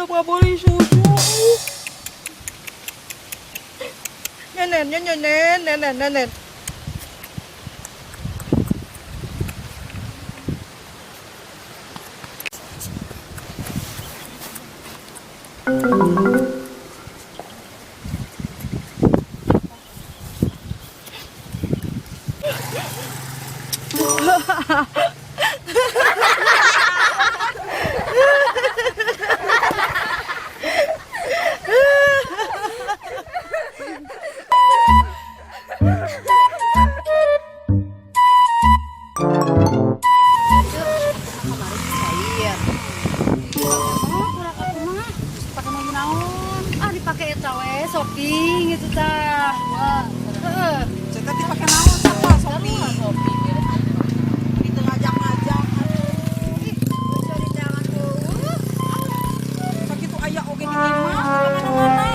nggak boleh susu. Nenen. Shopping itu tah. Heeh. Cetak dipakai naon siapa Sopi? Itu ngajak-ngajak. Cari jalan tuh. Sakitu aya oge di imah mana-mana.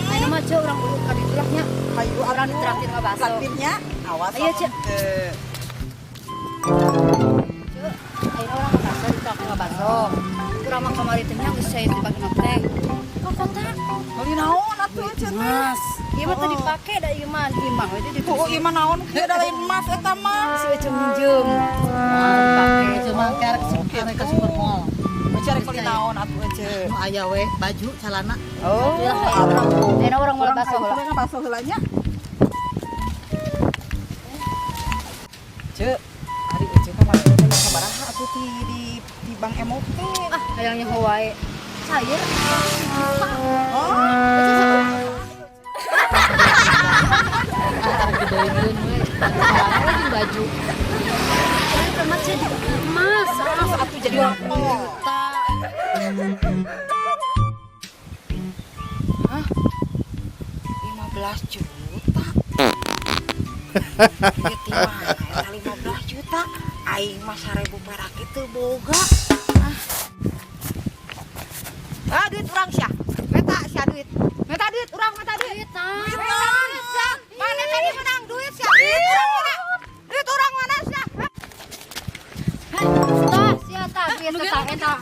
Ayo mah Cek urang dulu ka ditulaknya. Hayu Urang ditraktir ka bakso. Lakbitnya awas. Ayo, Cek. Cek. Cek, ayo urang ka bakso ditraktir ka bakso. Urang mah kamari teh nya geus saya dibagi teh. Kok kota? Beli naon atuh Cek? Mas, ieu mah teh dipake da ieu mah timbang we teh Oh, ieu mah naon kieu da lain emas eta mah. si ujung minjem. Dipake Cuma karek ke super mall. Cari beli naon atuh Cek? Nu aya we baju celana. Oh, Dena urang mulai bakso heula. Urang bakso heulanya. Cek, hari Cek mah teh sabaraha atuh di Bank MOP. Ah, hayangnya wae. Cair. Oh, Karek didoekeun we. Celana lagi baju. Saya mah jadi emas. atuh jadi lapor. Hah? 15 juta. Ieu ti mana eta 15 juta? Aing mah 1000 perak itu boga. Ah, duit urang sia. Meta sia duit. Meta duit urang, meta duit. Meta duit sia. Mana tadi menang duit sia. Duit urang mana? Duit urang mana sia? Tah, sia tah, biasa tah eta.